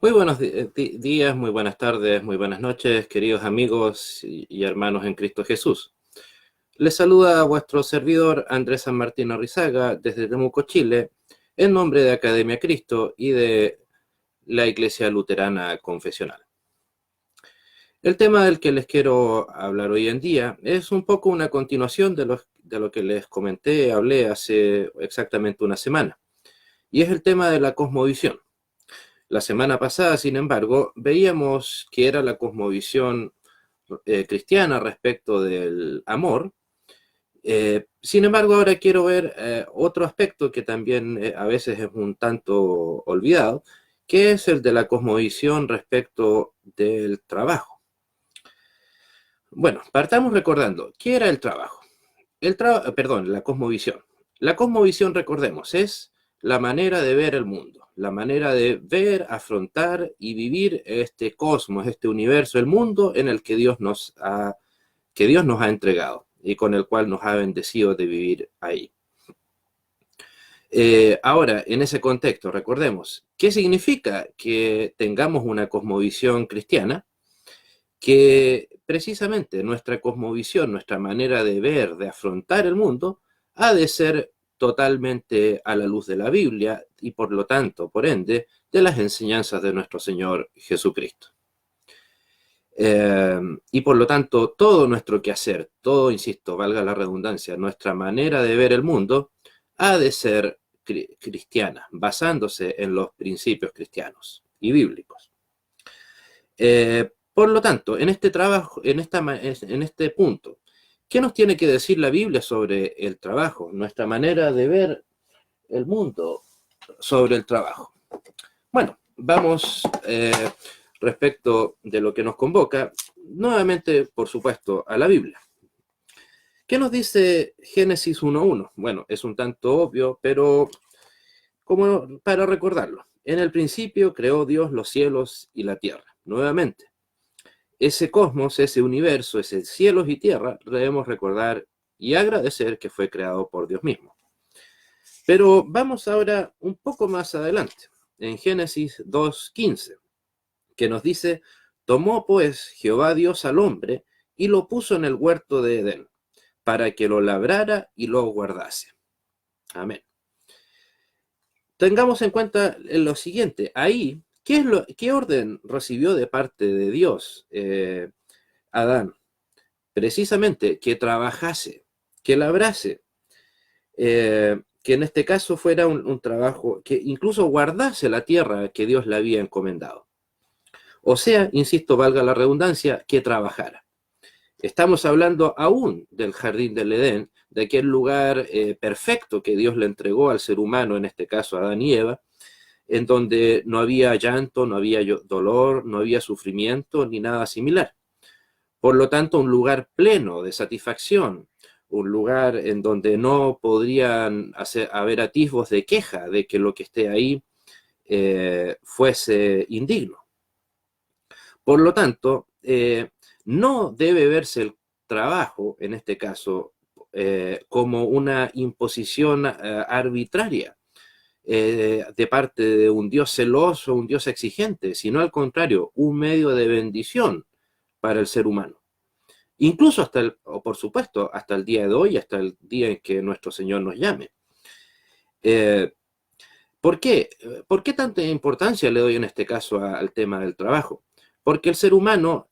Muy buenos días, muy buenas tardes, muy buenas noches, queridos amigos y hermanos en Cristo Jesús. Les saluda a vuestro servidor Andrés San Martín Arrizaga desde Temuco, Chile, en nombre de Academia Cristo y de la Iglesia Luterana Confesional. El tema del que les quiero hablar hoy en día es un poco una continuación de lo que les hablé hace exactamente una semana, y es el tema de la cosmovisión. La semana pasada, sin embargo, veíamos que era la cosmovisión cristiana respecto del amor. Sin embargo, ahora quiero ver otro aspecto que también a veces es un tanto olvidado, que es el de la cosmovisión respecto del trabajo. Bueno, partamos recordando, ¿qué era el trabajo? Perdón, la cosmovisión. La cosmovisión, recordemos, es la manera de ver el mundo, la manera de ver, afrontar y vivir este cosmos, este universo, el mundo en el que Dios nos ha entregado y con el cual nos ha bendecido de vivir ahí. Ahora, en ese contexto, recordemos, ¿qué significa que tengamos una cosmovisión cristiana? Que precisamente nuestra cosmovisión, nuestra manera de ver, de afrontar el mundo, ha de ser totalmente a la luz de la Biblia y por lo tanto, por ende, de las enseñanzas de nuestro Señor Jesucristo. Y por lo tanto, todo nuestro quehacer, todo, insisto, valga la redundancia, nuestra manera de ver el mundo, ha de ser cristiana, basándose en los principios cristianos y bíblicos. Por lo tanto, en este trabajo, en este punto, ¿qué nos tiene que decir la Biblia sobre el trabajo? Nuestra manera de ver el mundo sobre el trabajo. Bueno, vamos respecto de lo que nos convoca, nuevamente, por supuesto, a la Biblia. ¿Qué nos dice Génesis 1.1? Bueno, es un tanto obvio, pero como para recordarlo. En el principio creó Dios los cielos y la tierra. Nuevamente, ese cosmos, ese universo, ese cielos y tierra, debemos recordar y agradecer que fue creado por Dios mismo. Pero vamos ahora un poco más adelante, en Génesis 2.15, que nos dice, tomó pues Jehová Dios al hombre y lo puso en el huerto de Edén, para que lo labrara y lo guardase. Amén. Tengamos en cuenta lo siguiente, ahí, ¿qué orden recibió de parte de Dios Adán? Precisamente que trabajase, que labrase, que en este caso fuera un trabajo, que incluso guardase la tierra que Dios le había encomendado. O sea, insisto, valga la redundancia, que trabajara. Estamos hablando aún del jardín del Edén, de aquel lugar perfecto que Dios le entregó al ser humano, en este caso a Adán y Eva, en donde no había llanto, no había dolor, no había sufrimiento ni nada similar. Por lo tanto, un lugar pleno de satisfacción, un lugar en donde no podrían haber atisbos de queja de que lo que esté ahí fuese indigno. Por lo tanto, no debe verse el trabajo, en este caso, como una imposición arbitraria de parte de un Dios celoso, un Dios exigente, sino al contrario, un medio de bendición para el ser humano. Incluso o por supuesto, hasta el día de hoy, hasta el día en que nuestro Señor nos llame. Eh, ¿Por qué? ¿Por qué tanta importancia le doy en este caso al tema del trabajo? Porque el ser humano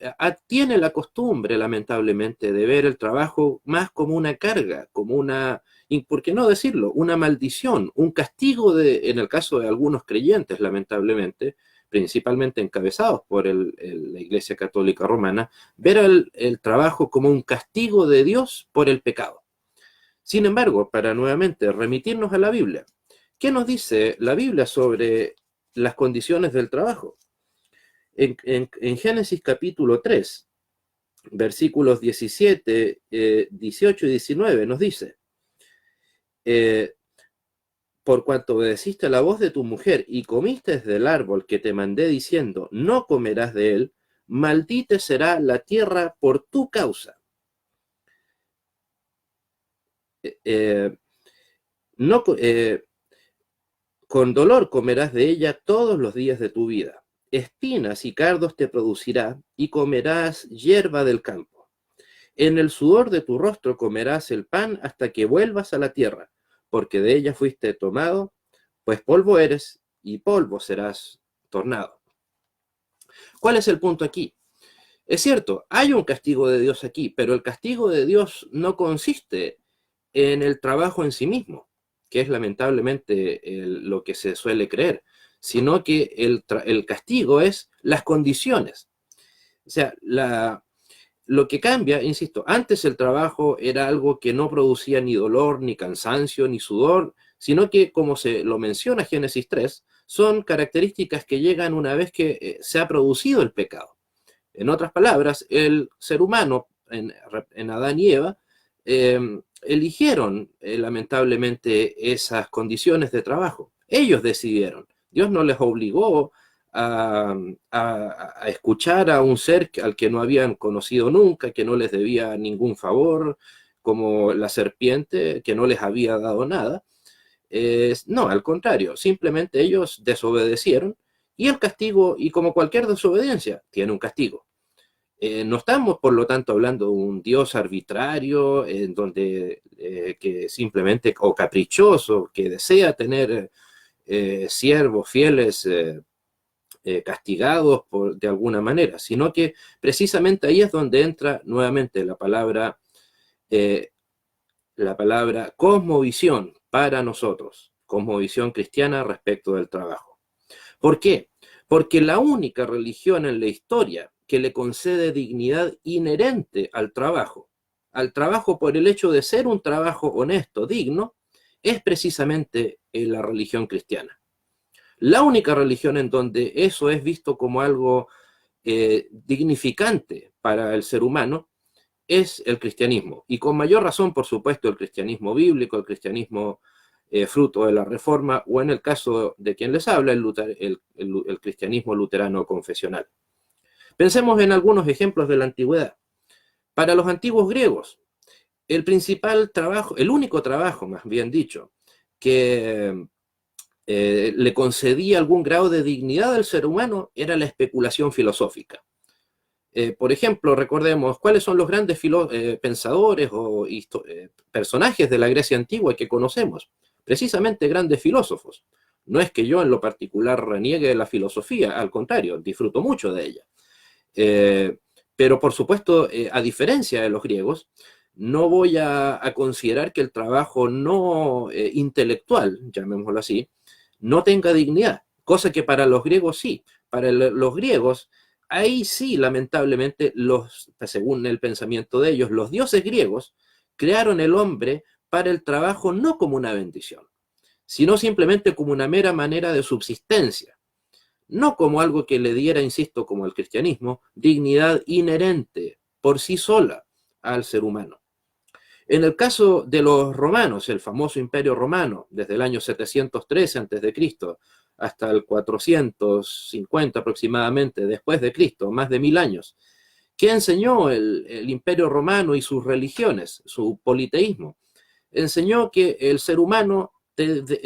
tiene la costumbre, lamentablemente, de ver el trabajo más como una carga, como una, y por qué no decirlo, una maldición, un castigo en el caso de algunos creyentes, lamentablemente, principalmente encabezados por la Iglesia Católica Romana, ver el trabajo como un castigo de Dios por el pecado. Sin embargo, para nuevamente remitirnos a la Biblia, ¿qué nos dice la Biblia sobre las condiciones del trabajo? En Génesis capítulo 3, versículos 17, 18 y 19 nos dice, eh, por cuanto obedeciste a la voz de tu mujer y comiste del árbol que te mandé diciendo, no comerás de él, maldita será la tierra por tu causa. Eh, no, con dolor comerás de ella todos los días de tu vida. espinas y cardos te producirá, y comerás hierba del campo. En el sudor de tu rostro comerás el pan hasta que vuelvas a la tierra, porque de ella fuiste tomado, pues polvo eres, y polvo serás tornado. ¿Cuál es el punto aquí? Es cierto, hay un castigo de Dios aquí, pero el castigo de Dios no consiste en el trabajo en sí mismo, que es lamentablemente lo que se suele creer, sino que el castigo es las condiciones. O sea, lo que cambia, insisto, antes el trabajo era algo que no producía ni dolor, ni cansancio, ni sudor, sino que, como se lo menciona Génesis 3, son características que llegan una vez que se ha producido el pecado. En otras palabras, el ser humano, en Adán y Eva, eligieron lamentablemente esas condiciones de trabajo. Ellos decidieron. Dios no les obligó a escuchar a un ser al que no habían conocido nunca, que no les debía ningún favor, como la serpiente, que no les había dado nada. No, al contrario, simplemente ellos desobedecieron y el castigo, y como cualquier desobediencia, tiene un castigo. No estamos, por lo tanto, hablando de un Dios arbitrario, en donde que simplemente, o caprichoso, que desea tener siervos fieles castigados de alguna manera, sino que precisamente ahí es donde entra nuevamente eh, la palabra cosmovisión para nosotros, cosmovisión cristiana respecto del trabajo. ¿Por qué? Porque la única religión en la historia que le concede dignidad inherente al trabajo por el hecho de ser un trabajo honesto, digno, es precisamente la religión cristiana. La única religión en donde eso es visto como algo dignificante para el ser humano es el cristianismo. Y con mayor razón, por supuesto, el cristianismo bíblico, el cristianismo fruto de la Reforma, o en el caso de quien les habla, el cristianismo luterano confesional. Pensemos en algunos ejemplos de la antigüedad. Para los antiguos griegos, el principal trabajo, el único trabajo, más bien dicho, que le concedía algún grado de dignidad al ser humano era la especulación filosófica. Por ejemplo, recordemos cuáles son los grandes pensadores o personajes de la Grecia antigua que conocemos. Precisamente grandes filósofos. No es que yo en lo particular reniegue de la filosofía, al contrario, disfruto mucho de ella. Pero por supuesto, a diferencia de los griegos, no voy a considerar que el trabajo no intelectual, llamémoslo así, no tenga dignidad, cosa que para los griegos sí. Para los griegos, ahí sí, lamentablemente, según el pensamiento de ellos, los dioses griegos crearon el hombre para el trabajo no como una bendición, sino simplemente como una mera manera de subsistencia, no como algo que le diera, insisto, como el cristianismo, dignidad inherente por sí sola al ser humano. En el caso de los romanos, el famoso Imperio Romano, desde el año 713 a.C. hasta el 450 aproximadamente después de Cristo, más de 1000 años, ¿qué enseñó el Imperio Romano y sus religiones, su politeísmo? Enseñó que el ser humano,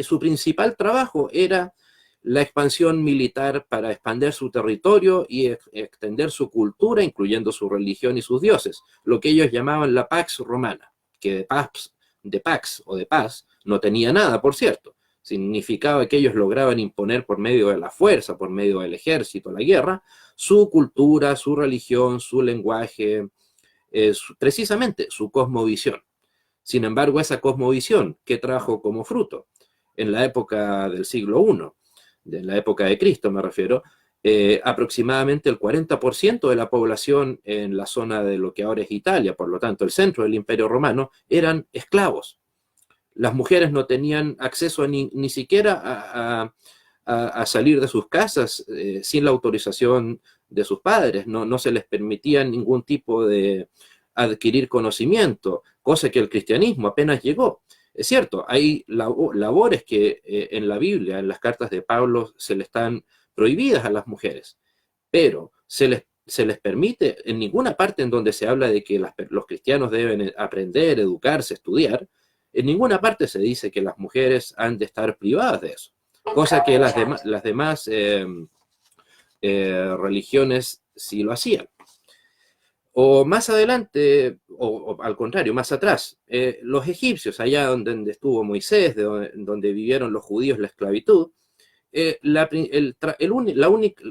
su principal trabajo era la expansión militar para expandir su territorio y extender su cultura, incluyendo su religión y sus dioses, lo que ellos llamaban la Pax Romana, que de pax o de paz no tenía nada, por cierto. Significaba que ellos lograban imponer por medio de la fuerza, por medio del ejército, la guerra, su cultura, su religión, su lenguaje, precisamente su cosmovisión. Sin embargo, esa cosmovisión, ¿qué trajo como fruto? En la época del siglo I, de la época de Cristo me refiero, aproximadamente el 40% de la población en la zona de lo que ahora es Italia, por lo tanto el centro del Imperio Romano, eran esclavos. Las mujeres no tenían acceso ni siquiera a salir de sus casas sin la autorización de sus padres, no se les permitía ningún tipo de adquirir conocimiento, cosa que el cristianismo apenas llegó. Es cierto, hay labores que en la Biblia, en las cartas de Pablo, se le están prohibidas a las mujeres, pero se les permite, en ninguna parte en donde se habla de que los cristianos deben aprender, educarse, estudiar, en ninguna parte se dice que las mujeres han de estar privadas de eso, cosa que las demás religiones sí lo hacían. O más adelante, o al contrario, más atrás, los egipcios, allá donde estuvo Moisés, donde vivieron los judíos la esclavitud,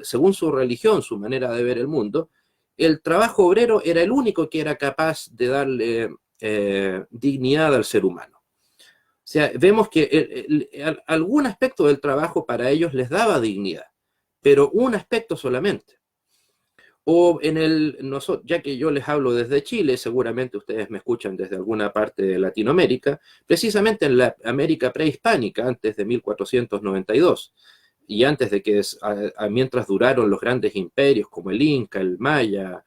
según su religión, su manera de ver el mundo, el trabajo obrero era el único que era capaz de darle dignidad al ser humano. O sea, vemos que algún aspecto del trabajo para ellos les daba dignidad, pero un aspecto solamente. O ya que yo les hablo desde Chile, seguramente ustedes me escuchan desde alguna parte de Latinoamérica, precisamente en la América prehispánica, antes de 1492, y antes de que, mientras duraron los grandes imperios como el Inca, el Maya,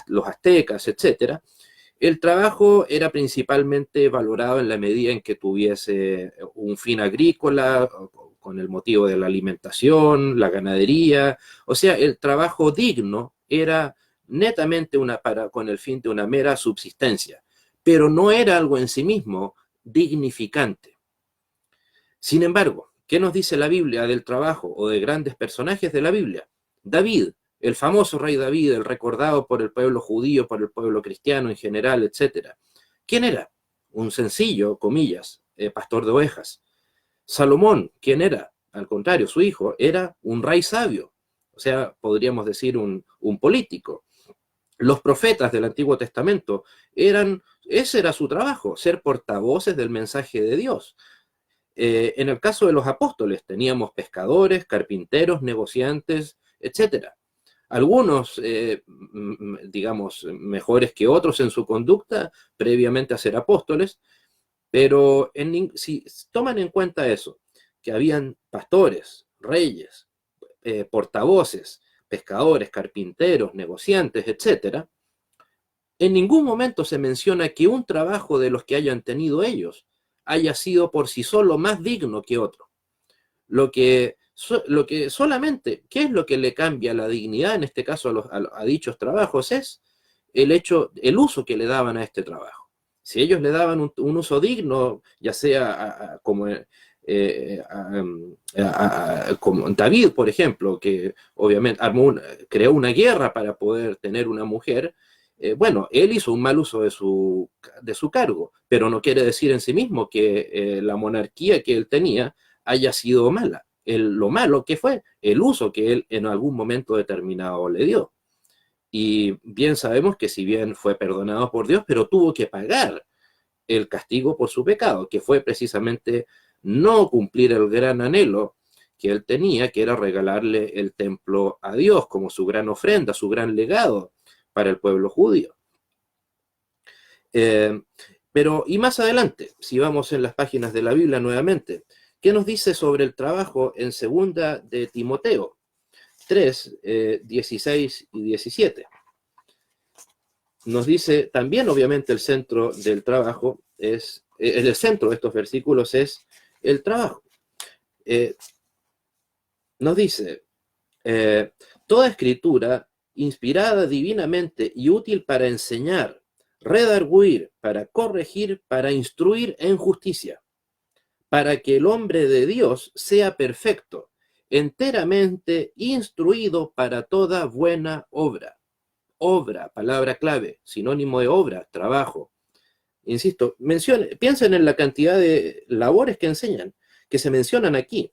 los aztecas, etcétera, el trabajo era principalmente valorado en la medida en que tuviese un fin agrícola, con el motivo de la alimentación, la ganadería. O sea, el trabajo digno era netamente con el fin de una mera subsistencia, pero no era algo en sí mismo dignificante. Sin embargo, ¿qué nos dice la Biblia del trabajo o de grandes personajes de la Biblia? David, el famoso rey David, el recordado por el pueblo judío, por el pueblo cristiano en general, etc. ¿Quién era? Un sencillo, comillas, pastor de ovejas. Salomón, ¿quién era? Al contrario, su hijo era un rey sabio, o sea, podríamos decir un político. Los profetas del Antiguo Testamento ese era su trabajo, ser portavoces del mensaje de Dios. En el caso de los apóstoles, teníamos pescadores, carpinteros, negociantes, etc. Algunos, digamos, mejores que otros en su conducta previamente a ser apóstoles, pero si toman en cuenta eso, que habían pastores, reyes, portavoces, pescadores, carpinteros, negociantes, etc., en ningún momento se menciona que un trabajo de los que hayan tenido ellos haya sido por sí solo más digno que otro. Lo que solamente, ¿qué es lo que le cambia la dignidad en este caso a dichos trabajos? Es el uso que le daban a este trabajo. Si ellos le daban un uso digno, ya sea como David, por ejemplo, que obviamente creó una guerra para poder tener una mujer, bueno, él hizo un mal uso de su cargo, pero no quiere decir en sí mismo que la monarquía que él tenía haya sido mala. Lo malo que fue el uso que él en algún momento determinado le dio. Y bien sabemos que si bien fue perdonado por Dios, pero tuvo que pagar el castigo por su pecado, que fue precisamente no cumplir el gran anhelo que él tenía, que era regalarle el templo a Dios como su gran ofrenda, su gran legado para el pueblo judío. Pero, y más adelante, si vamos en las páginas de la Biblia nuevamente, ¿qué nos dice sobre el trabajo en segunda de Timoteo 3, 16 y 17? Nos dice también, obviamente, el centro del trabajo el centro de estos versículos es el trabajo. Nos dice, toda escritura inspirada divinamente y útil para enseñar, redarguir, para corregir, para instruir en justicia, para que el hombre de Dios sea perfecto, enteramente instruido para toda buena obra. Obra, palabra clave, sinónimo de obra, trabajo. Insisto, piensen en la cantidad de labores que se mencionan aquí.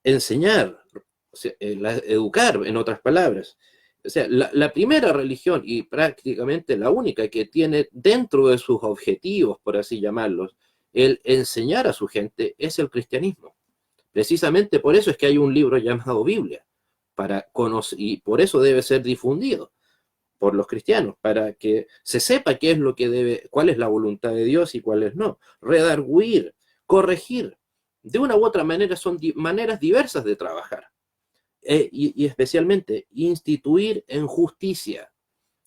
Enseñar, o sea, educar, en otras palabras. O sea, la primera religión y prácticamente la única que tiene dentro de sus objetivos, por así llamarlos, el enseñar a su gente es el cristianismo. Precisamente por eso es que hay un libro llamado Biblia, y por eso debe ser difundido por los cristianos, para que se sepa qué es lo que cuál es la voluntad de Dios y cuál es no. Redarguir, corregir. De una u otra manera son maneras diversas de trabajar. Y especialmente instituir en justicia.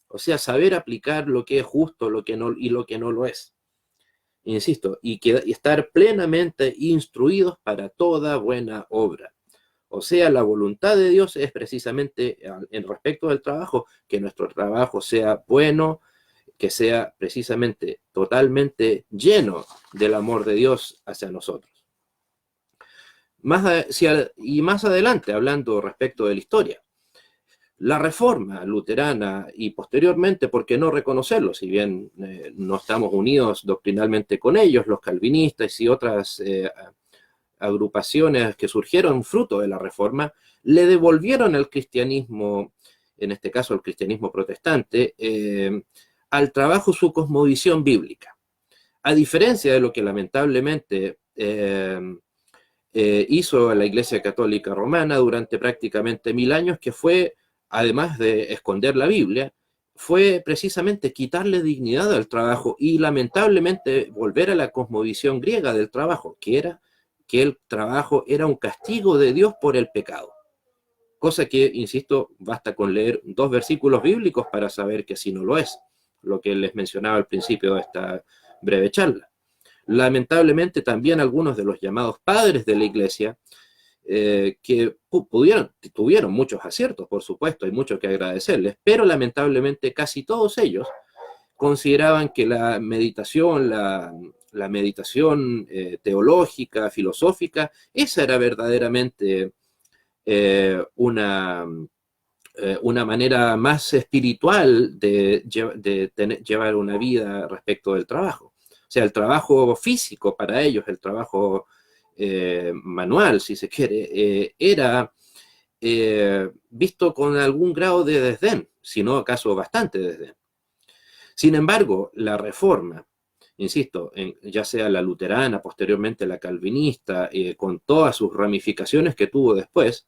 O sea, saber aplicar lo que es justo y lo que no lo es. Insisto, y estar plenamente instruidos para toda buena obra. O sea, la voluntad de Dios es precisamente, en respecto del trabajo, que nuestro trabajo sea bueno, que sea precisamente totalmente lleno del amor de Dios hacia nosotros. Y más adelante, hablando respecto de la historia, La Reforma luterana y posteriormente, ¿por qué no reconocerlo? Si bien no estamos unidos doctrinalmente con ellos, los calvinistas y otras agrupaciones que surgieron fruto de la Reforma, le devolvieron al cristianismo, en este caso al cristianismo protestante, al trabajo su cosmovisión bíblica. A diferencia de lo que lamentablemente hizo la Iglesia Católica Romana durante prácticamente 1000 años, que fue, además de esconder la Biblia, fue precisamente quitarle dignidad al trabajo y lamentablemente volver a la cosmovisión griega del trabajo, que era que el trabajo era un castigo de Dios por el pecado. Cosa que, insisto, basta con leer 2 versículos bíblicos para saber que así no lo es, lo que les mencionaba al principio de esta breve charla. Lamentablemente también algunos de los llamados padres de la Iglesia, que tuvieron muchos aciertos, por supuesto, hay mucho que agradecerles, pero lamentablemente casi todos ellos consideraban que la meditación, la meditación teológica, filosófica, esa era verdaderamente una manera más espiritual de llevar una vida respecto del trabajo. O sea, el trabajo físico para ellos, el trabajo manual, si se quiere, era visto con algún grado de desdén, si no acaso bastante desdén. Sin embargo, la Reforma, insisto, ya sea la luterana, posteriormente la calvinista, con todas sus ramificaciones que tuvo después,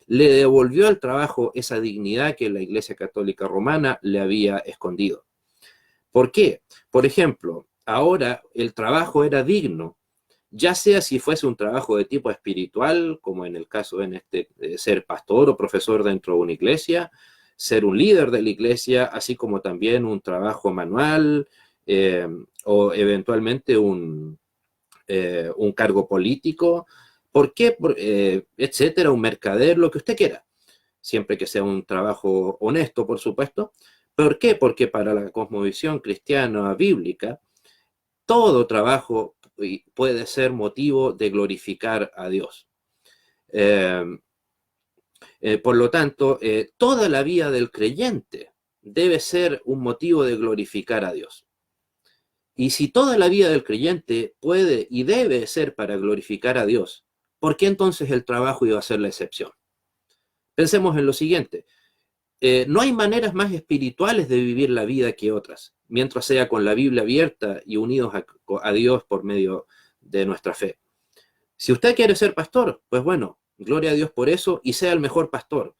le devolvió al trabajo esa dignidad que la Iglesia Católica Romana le había escondido. ¿Por qué? Por ejemplo, ahora el trabajo era digno, ya sea si fuese un trabajo de tipo espiritual, como en el caso de ser pastor o profesor dentro de una iglesia, ser un líder de la iglesia, así como también un trabajo manual o eventualmente un cargo político. ¿Por qué? Etcétera, un mercader, lo que usted quiera, siempre que sea un trabajo honesto, por supuesto. ¿Por qué? Porque para la cosmovisión cristiana bíblica, todo trabajo puede ser motivo de glorificar a Dios. Por lo tanto, toda la vida del creyente debe ser un motivo de glorificar a Dios. Y si toda la vida del creyente puede y debe ser para glorificar a Dios, ¿por qué entonces el trabajo iba a ser la excepción? Pensemos en lo siguiente. No hay maneras más espirituales de vivir la vida que otras, mientras sea con la Biblia abierta y unidos a Dios por medio de nuestra fe. Si usted quiere ser pastor, pues bueno, gloria a Dios por eso y sea el mejor pastor.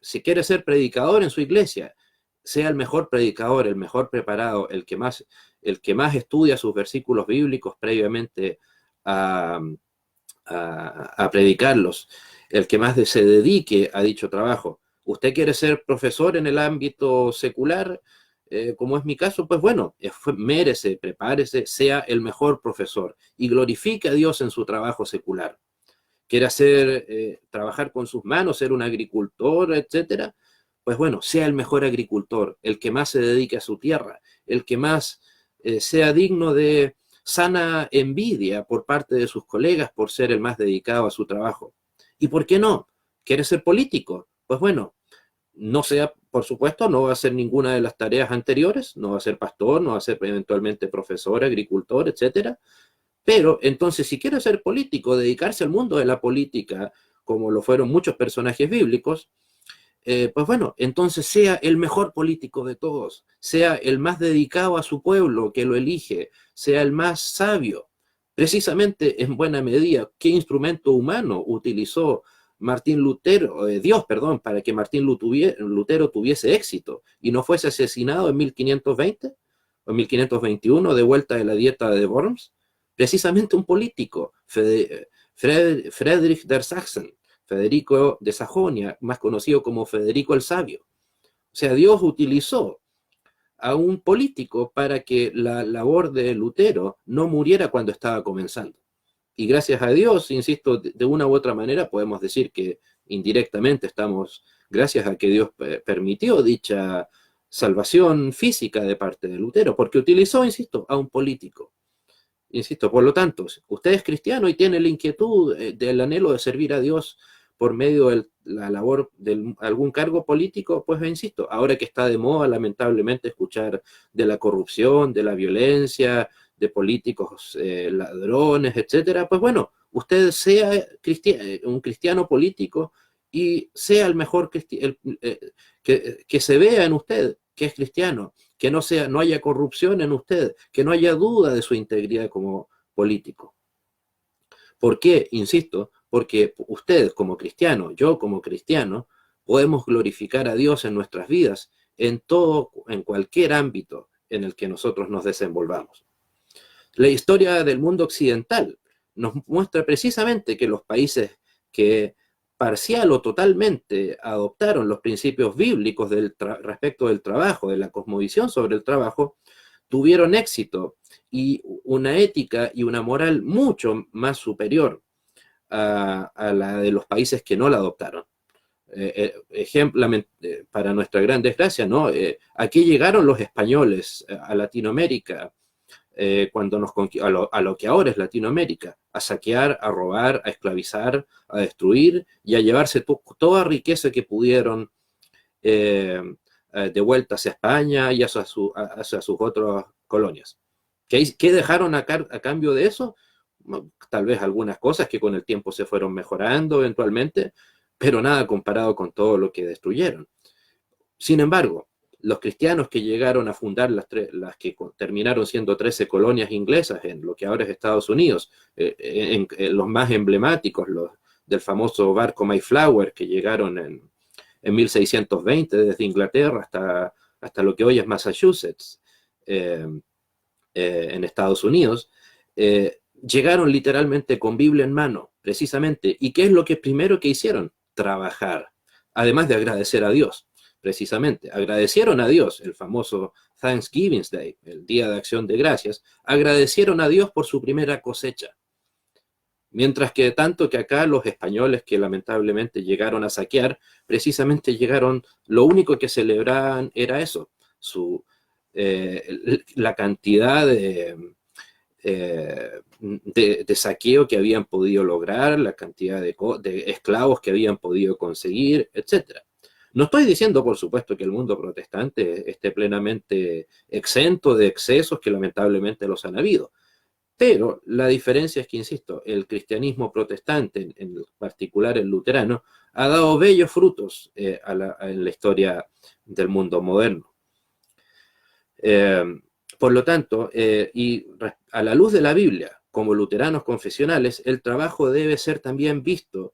Si quiere ser predicador en su iglesia, sea el mejor predicador, el mejor preparado, el que más estudia sus versículos bíblicos previamente a predicarlos, el que más se dedique a dicho trabajo. ¿Usted quiere ser profesor en el ámbito secular, como es mi caso? Pues bueno, mérese, prepárese, sea el mejor profesor y glorifique a Dios en su trabajo secular. ¿Quiere trabajar con sus manos, ser un agricultor, etcétera? Pues bueno, sea el mejor agricultor, el que más se dedique a su tierra, el que más sea digno de sana envidia por parte de sus colegas por ser el más dedicado a su trabajo. ¿Y por qué no? ¿Quiere ser político? Pues bueno, no sea, por supuesto, no va a hacer ninguna de las tareas anteriores, no va a ser pastor, no va a ser eventualmente profesor, agricultor, etcétera. Pero entonces, si quiere ser político, dedicarse al mundo de la política, como lo fueron muchos personajes bíblicos, pues bueno, entonces sea el mejor político de todos, sea el más dedicado a su pueblo que lo elige, sea el más sabio. Precisamente, en buena medida, ¿qué instrumento humano utilizó Dios, para que Martín Lutero tuviese éxito y no fuese asesinado en 1520 o 1521 de vuelta de la dieta de Worms? Precisamente un político, Friedrich der Sachsen, Federico de Sajonia, más conocido como Federico el Sabio. O sea, Dios utilizó a un político para que la labor de Lutero no muriera cuando estaba comenzando. Y gracias a Dios, insisto, de una u otra manera podemos decir que indirectamente estamos, gracias a que Dios permitió dicha salvación física de parte de Lutero, porque utilizó, insisto, a un político. Insisto, por lo tanto, usted es cristiano y tiene la inquietud del anhelo de servir a Dios, por medio de la labor de algún cargo político, pues insisto, ahora que está de moda lamentablemente escuchar de la corrupción, de la violencia, de políticos ladrones, etcétera, pues bueno, usted sea un cristiano político y sea el mejor que se vea en usted que es cristiano, que no haya corrupción en usted, que no haya duda de su integridad como político. ¿Por qué? Insisto, porque usted como cristiano, yo como cristiano, podemos glorificar a Dios en nuestras vidas, en cualquier ámbito en el que nosotros nos desenvolvamos. La historia del mundo occidental nos muestra precisamente que los países que parcial o totalmente adoptaron los principios bíblicos respecto del trabajo, de la cosmovisión sobre el trabajo, tuvieron éxito y una ética y una moral mucho más superior a la de los países que no la adoptaron. Ejemplo, para nuestra gran desgracia, ¿no? Aquí llegaron los españoles a Latinoamérica, cuando a lo que ahora es Latinoamérica, a saquear, a robar, a esclavizar, a destruir y a llevarse toda riqueza que pudieron de vuelta hacia España y hacia sus otras colonias. ¿Qué dejaron a cambio de eso? Tal vez algunas cosas que con el tiempo se fueron mejorando eventualmente, pero nada comparado con todo lo que destruyeron. Sin embargo, los cristianos que llegaron a fundar las que terminaron siendo 13 colonias inglesas en lo que ahora es Estados Unidos, en los más emblemáticos, los del famoso barco Mayflower, que llegaron en 1620 desde Inglaterra hasta lo que hoy es Massachusetts, en Estados Unidos, llegaron literalmente con Biblia en mano, precisamente. ¿Y qué es lo que primero que hicieron? Trabajar, además de agradecer a Dios. Precisamente, agradecieron a Dios, el famoso Thanksgiving Day, el Día de Acción de Gracias, agradecieron a Dios por su primera cosecha. Mientras que tanto que acá los españoles que lamentablemente llegaron a saquear, precisamente lo único que celebraban era eso, la cantidad de saqueo que habían podido lograr, la cantidad de esclavos que habían podido conseguir, etcétera. No estoy diciendo, por supuesto, que el mundo protestante esté plenamente exento de excesos que lamentablemente los han habido, pero la diferencia es que, insisto, el cristianismo protestante, en particular el luterano, ha dado bellos frutos en la historia del mundo moderno. Por lo tanto, y a la luz de la Biblia, como luteranos confesionales, el trabajo debe ser también visto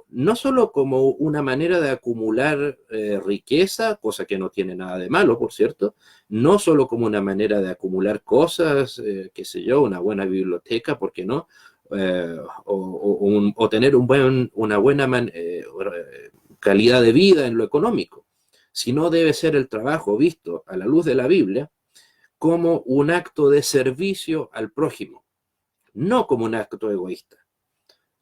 no solo como una manera de acumular riqueza, cosa que no tiene nada de malo, por cierto, no solo como una manera de acumular cosas, qué sé yo, una buena biblioteca, ¿por qué no? O tener una buena calidad de vida en lo económico, sino debe ser el trabajo visto a la luz de la Biblia como un acto de servicio al prójimo, no como un acto egoísta.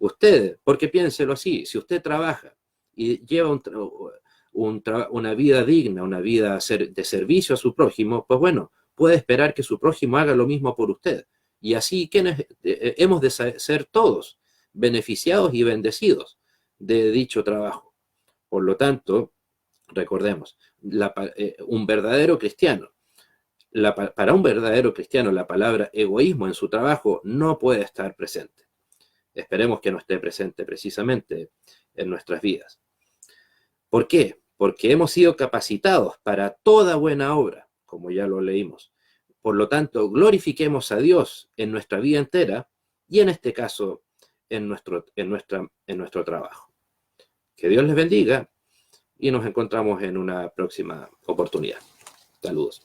Usted, porque piénselo así, si usted trabaja y lleva una vida digna, una vida de servicio a su prójimo, pues bueno, puede esperar que su prójimo haga lo mismo por usted. Y así hemos de ser todos beneficiados y bendecidos de dicho trabajo. Por lo tanto, recordemos, un verdadero cristiano, para un verdadero cristiano la palabra egoísmo en su trabajo no puede estar presente. Esperemos que no esté presente precisamente en nuestras vidas. ¿Por qué? Porque hemos sido capacitados para toda buena obra, como ya lo leímos. Por lo tanto, glorifiquemos a Dios en nuestra vida entera y en este caso en nuestro trabajo. Que Dios les bendiga y nos encontramos en una próxima oportunidad. Saludos.